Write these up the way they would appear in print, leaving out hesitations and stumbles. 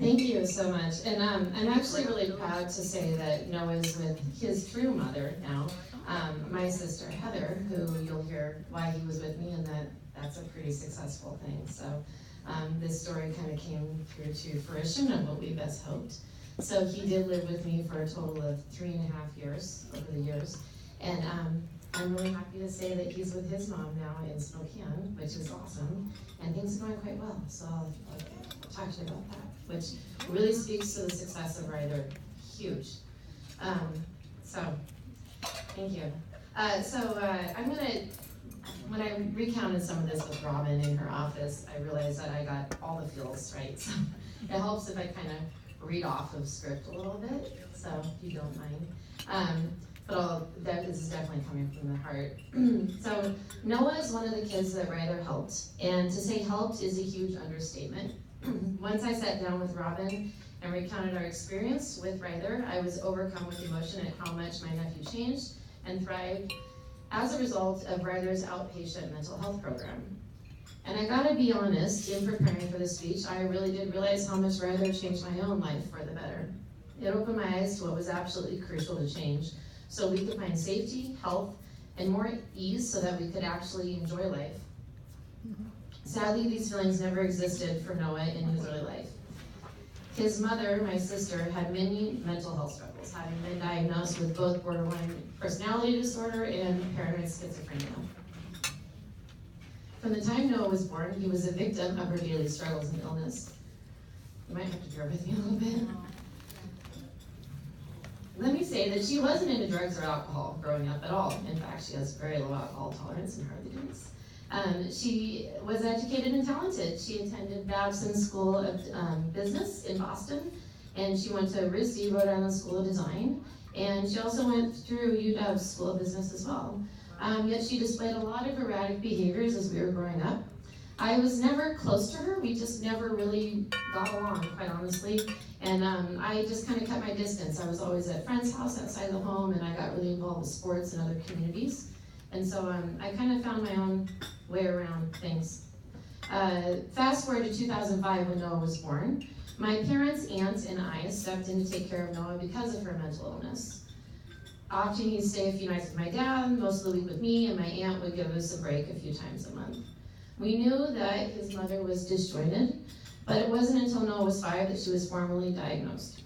Thank you so much. And I'm actually really proud to say that Noah's with his true mother now, my sister Heather, who you'll hear why he was with me, and that's a pretty successful thing. So this story kind of came through to fruition of what we best hoped. So he did live with me for a total of 3.5 years over the years. And I'm really happy to say that he's with his mom now in Spokane, which is awesome. And things are going quite well. So I'll talk to you about that, which really speaks to the success of Ryther. Huge. So, thank you. I'm gonna, when I recounted some of this with Robin in her office, I realized that I got all the feels right. So it helps if I kind of read off of script a little bit, so if you don't mind. This is definitely coming from the heart. So Noah is one of the kids that Ryther helped, and to say helped is a huge understatement. Once I sat down with Robin and recounted our experience with Ryther, I was overcome with emotion at how much my nephew changed and thrived as a result of Ryther's outpatient mental health program. And I gotta be honest, in preparing for this speech, I really did realize how much Ryther changed my own life for the better. It opened my eyes to what was absolutely crucial to change, so we could find safety, health, and more ease so that we could actually enjoy life. Sadly, these feelings never existed for Noah in his early life. His mother, my sister, had many mental health struggles, having been diagnosed with both borderline personality disorder and paranoid schizophrenia. From the time Noah was born, he was a victim of her daily struggles and illness. You might have to bear with me a little bit. Let me say that she wasn't into drugs or alcohol growing up at all. In fact, she has very low alcohol tolerance and hardly drinks. She was educated and talented. She attended Babson School of Business in Boston, and she went to RISD, Rhode Island School of Design, and she also went through UW School of Business as well. Yet she displayed a lot of erratic behaviors as we were growing up. I was never close to her. We just never really got along, quite honestly. And I just kind of kept my distance. I was always at friends' house outside the home, and I got really involved with sports and other communities. And so I kind of found my own way around things. Fast forward to 2005 when Noah was born. My parents, aunt, and I stepped in to take care of Noah because of her mental illness. Often he'd stay a few nights with my dad, most of the week with me, and my aunt would give us a break a few times a month. We knew that his mother was disjointed, but it wasn't until Noah was 5 that she was formally diagnosed.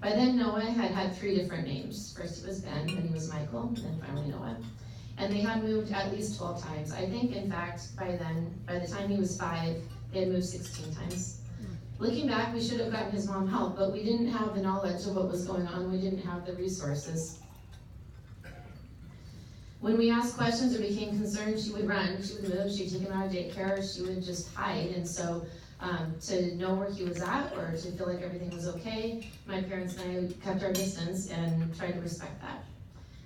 By then, Noah had had 3 different names. First he was Ben, then he was Michael, and then finally Noah. And they had moved at least 12 times. I think, in fact, by the time he was 5, they had moved 16 times. Looking back, we should have gotten his mom help, but we didn't have the knowledge of what was going on. We didn't have the resources. When we asked questions or became concerned, she would run, she would move, she'd take him out of daycare, she would just hide. And so to know where he was at or to feel like everything was okay, my parents and I kept our distance and tried to respect that.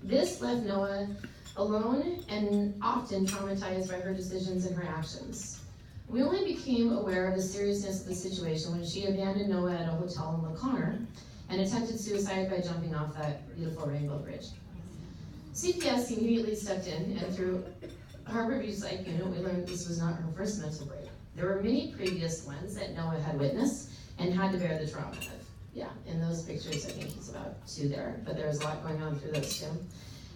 This left Noah alone and often traumatized by her decisions and her actions. We only became aware of the seriousness of the situation when she abandoned Noah at a hotel in LaConner and attempted suicide by jumping off that beautiful Rainbow Bridge. CPS immediately stepped in, and through Harbor View Psych Unit, we learned this was not her first mental break. There were many previous ones that Noah had witnessed and had to bear the trauma of. Yeah, in those pictures, I think he's about 2 there, but there was a lot going on through those 2.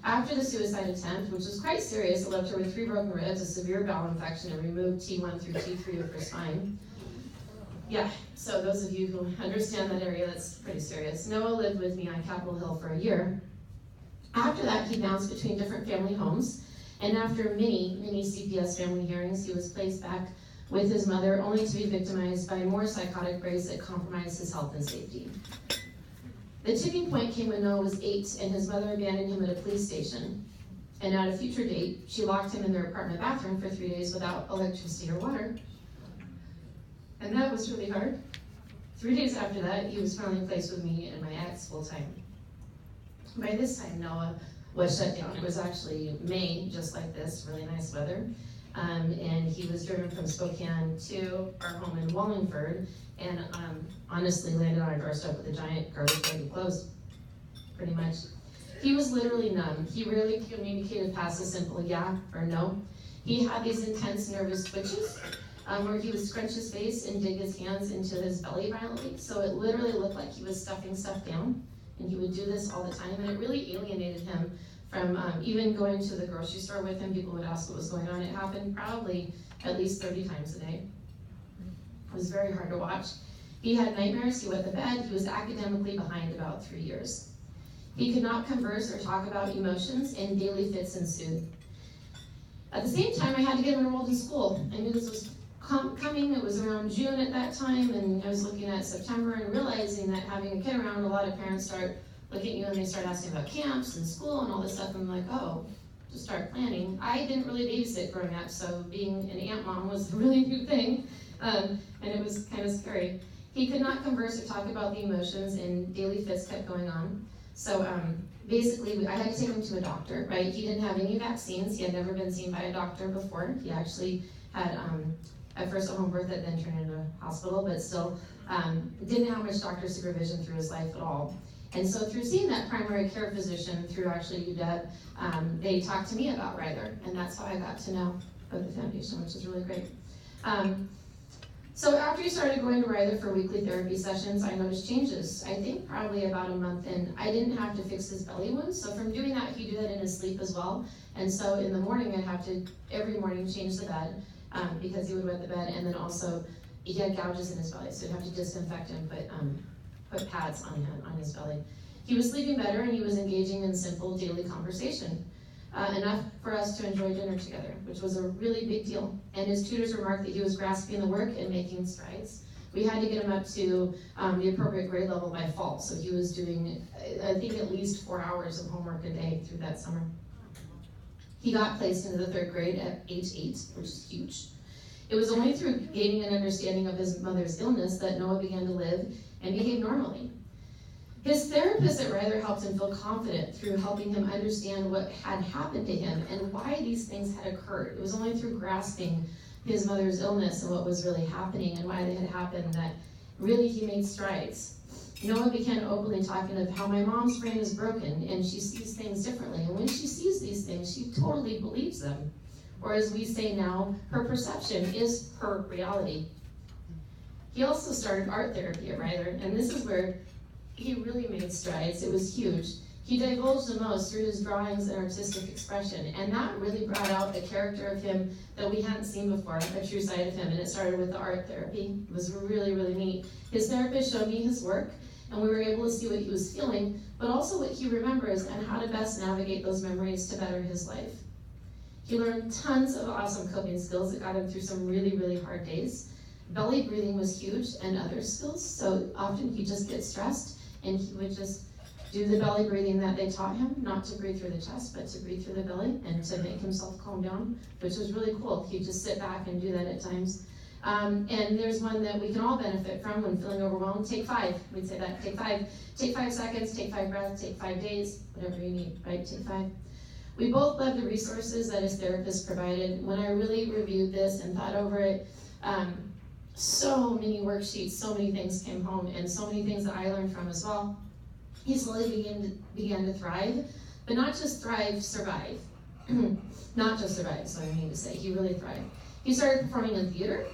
After the suicide attempt, which was quite serious, it left her with 3 broken ribs, a severe bowel infection, and removed T1 through T3 of her spine. Yeah, so those of you who understand that area, that's pretty serious. Noah lived with me on Capitol Hill for a year. After that, he bounced between different family homes, and after many CPS family hearings, he was placed back with his mother, only to be victimized by more psychotic breaks that compromised his health and safety. The tipping point came when Noah was 8, and his mother abandoned him at a police station. And at a future date, she locked him in their apartment bathroom for 3 days without electricity or water. And that was really hard. 3 days after that, he was finally placed with me and my ex full-time. By this time, Noah was shut down. It was actually May, just like this, really nice weather. And he was driven from Spokane to our home in Wallingford, and honestly landed on our doorstep with a giant garbage bag of clothes, pretty much. He was literally numb. He rarely communicated past a simple yeah or no. He had these intense nervous twitches, where he would scrunch his face and dig his hands into his belly violently. So it literally looked like he was stuffing stuff down, and he would do this all the time, and it really alienated him from even going to the grocery store with him. People would ask what was going on. It happened probably at least 30 times a day. It was very hard to watch. He had nightmares, he wet the bed, he was academically behind about 3 years. He could not converse or talk about emotions, and daily fits ensued. At the same time, I had to get him enrolled in school. I knew this was coming. It was around June at that time, and I was looking at September and realizing that having a kid around, a lot of parents start looking at you and they start asking about camps and school and all this stuff. And I'm like, oh, just start planning. I didn't really babysit growing up, so being an aunt mom was a really new thing, and it was kind of scary. He could not converse or talk about the emotions, and daily fits kept going on. So basically, I had to take him to a doctor, right? He didn't have any vaccines. He had never been seen by a doctor before. He actually had, at first, a home birth that then turned into a hospital, but still didn't have much doctor supervision through his life at all. And so through seeing that primary care physician through actually UW, they talked to me about Ryther, and that's how I got to know of the foundation, which is really great. So after he started going to Ryther for weekly therapy sessions, I noticed changes. I think probably about a month in. I didn't have to fix his belly wounds, so from doing that, he'd do that in his sleep as well. And so in the morning, I'd have to, every morning, change the bed because he would wet the bed, and then also he had gouges in his belly, so I'd have to disinfect and put pads on his belly. He was sleeping better, and he was engaging in simple daily conversation. Enough for us to enjoy dinner together, which was a really big deal. And his tutors remarked that he was grasping the work and making strides. We had to get him up to the appropriate grade level by fall, so he was doing, I think, at least 4 hours of homework a day through that summer. He got placed into the 3rd grade at age 8, which is huge. It was only through gaining an understanding of his mother's illness that Noah began to live and behave normally. His therapist at Ryther helped him feel confident through helping him understand what had happened to him and why these things had occurred. It was only through grasping his mother's illness and what was really happening and why they had happened that really he made strides. Noah began openly talking of how my mom's brain is broken and she sees things differently. And when she sees these things, she totally believes them. Or as we say now, her perception is her reality. He also started art therapy at Ryther, and this is where he really made strides. It was huge. He divulged the most through his drawings and artistic expression, and that really brought out a character of him that we hadn't seen before, a true side of him, and it started with the art therapy. It was really, really neat. His therapist showed me his work, and we were able to see what he was feeling, but also what he remembers and how to best navigate those memories to better his life. He learned tons of awesome coping skills that got him through some really, really hard days. Belly breathing was huge, and other skills, so often he'd just get stressed, and he would just do the belly breathing that they taught him, not to breathe through the chest, but to breathe through the belly and to make himself calm down, which was really cool. He'd just sit back and do that at times. And there's one that we can all benefit from when feeling overwhelmed. Take 5. We'd say that. Take 5. Take 5 seconds, take 5 breaths, take 5 days, whatever you need, right? Take 5. We both loved the resources that his therapist provided. When I really reviewed this and thought over it, so many worksheets, so many things came home, and so many things that I learned from as well. He slowly began to thrive, but not just thrive, survive. Not just survive, so I mean to say, he really thrived. He started performing in theater,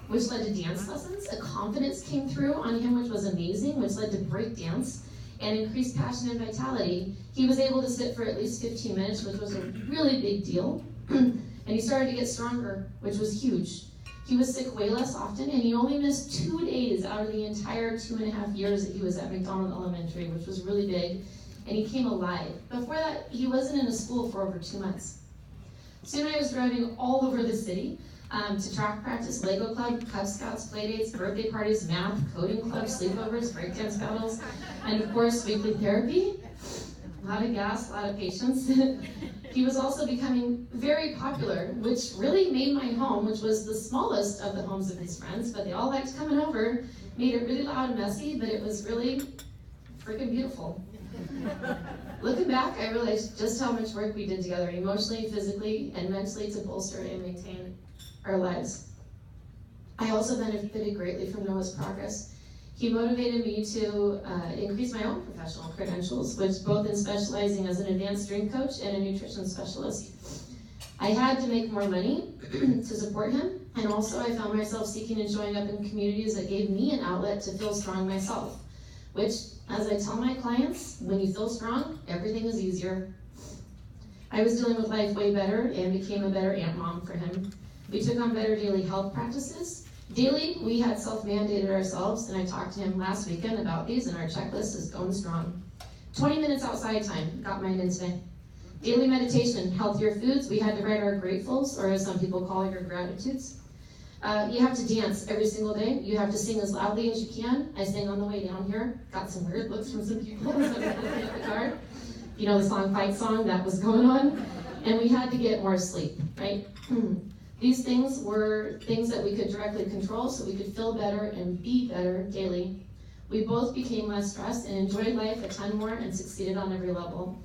which led to dance lessons. A confidence came through on him, which was amazing, which led to break dance and increased passion and vitality. He was able to sit for at least 15 minutes, which was a really big deal. And he started to get stronger, which was huge. He was sick way less often, and he only missed 2 days out of the entire 2.5 years that he was at McDonald Elementary, which was really big, and he came alive. Before that, he wasn't in a school for over 2 months. Soon I was driving all over the city to track practice, Lego club, Cub Scouts, playdates, birthday parties, math, coding clubs, sleepovers, breakdance battles, and of course, weekly therapy. A lot of gas, a lot of patience. He was also becoming very popular, which really made my home, which was the smallest of the homes of his friends, but they all liked coming over, made it really loud and messy, but it was really freaking beautiful. Looking back, I realized just how much work we did together, emotionally, physically, and mentally, to bolster and maintain our lives. I also benefited greatly from Noah's progress. He motivated me to increase my own professional credentials, which both in specializing as an advanced drink coach and a nutrition specialist. I had to make more money to support him, And also I found myself seeking and showing up in communities that gave me an outlet to feel strong myself, which, as I tell my clients, when you feel strong, everything is easier. I was dealing with life way better and became a better aunt mom for him. We took on better daily health practices. Daily, we had self-mandated ourselves, and I talked to him last weekend about these, and our checklist is going strong. 20 minutes outside time, got mine in today. Daily meditation, healthier foods, we had to write our gratefuls, or as some people call it, your gratitudes. You have to dance every single day. You have to sing as loudly as you can. I sang on the way down here. Got some weird looks from some people as I was looking at the car. You know the song, Fight Song, that was going on. And we had to get more sleep, right? These things were things that we could directly control so we could feel better and be better daily. We both became less stressed and enjoyed life a ton more and succeeded on every level.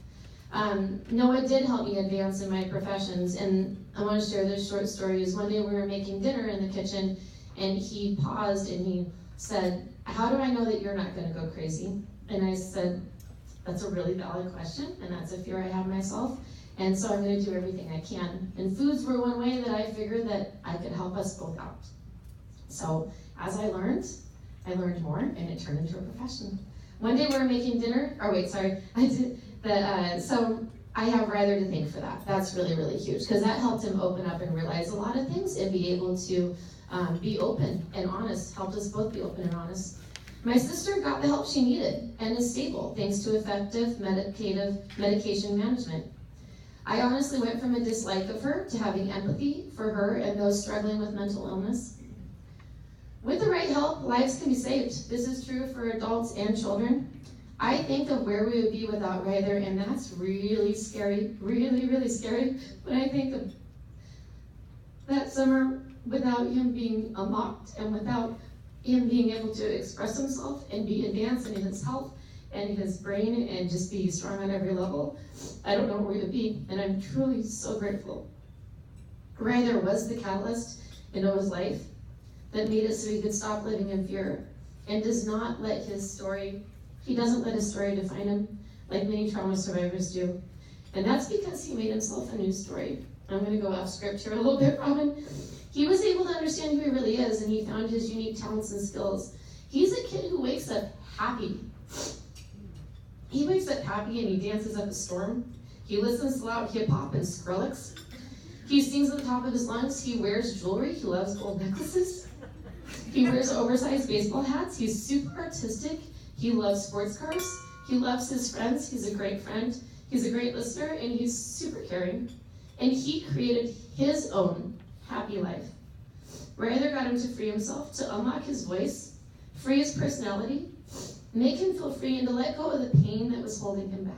Noah did help me advance in my professions, and I want to share this short story. Is one day we were making dinner in the kitchen, and he paused and he said, "How do I know that you're not going to go crazy?" And I said, "That's a really valid question, and that's a fear I have myself, and so I'm going to do everything I can." And foods were one way that I figured that I could help us both out. So as I learned more, and it turned into a profession. One day we were making dinner. So I have Ryther to thank for that. That's really, really huge, because that helped him open up and realize a lot of things and be able to be open and honest, helped us both be open and honest. My sister got the help she needed and is stable thanks to effective medication management. I honestly went from a dislike of her to having empathy for her and those struggling with mental illness. With the right help, lives can be saved. This is true for adults and children. I think of where we would be without Ryther, and that's really scary, really, really scary. When I think of that summer without him being unlocked and without him being able to express himself and be advanced in his health and his brain and just be strong on every level, I don't know where we would be, and I'm truly so grateful. Ryther was the catalyst in Noah's life that made it so he could stop living in fear and does not let his story He doesn't let his story define him like many trauma survivors do. And that's because he made himself a new story. I'm going to go off script here a little bit, Robin. He was able to understand who he really is, and he found his unique talents and skills. He's a kid who wakes up happy. He wakes up happy and he dances up a storm. He listens to loud hip-hop and Skrillex. He sings at the top of his lungs. He wears jewelry. He loves gold necklaces. He wears oversized baseball hats. He's super artistic. He loves sports cars. He loves his friends. He's a great friend. He's a great listener, and he's super caring. And he created his own happy life. Ryther got him to free himself, to unlock his voice, free his personality, make him feel free, and to let go of the pain that was holding him back.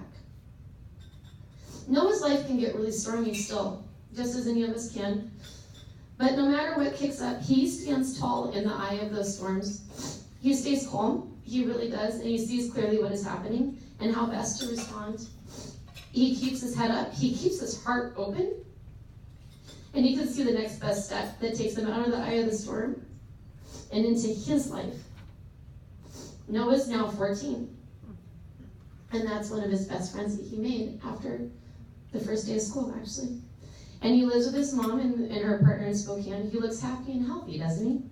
Noah's life can get really stormy still, just as any of us can. But no matter what kicks up, he stands tall in the eye of those storms. He stays calm. He really does, and he sees clearly what is happening and how best to respond. He keeps his head up, he keeps his heart open, and he can see the next best step that takes him out of the eye of the storm and into his life. Noah's now 14, and that's one of his best friends that he made after the first day of school, actually. And he lives with his mom and her partner in Spokane. He looks happy and healthy, doesn't he?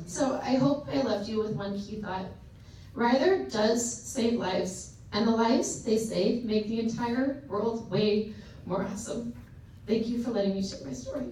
So I hope I left you with one key thought. Ryther does save lives, and the lives they save make the entire world way more awesome. Thank you for letting me share my story.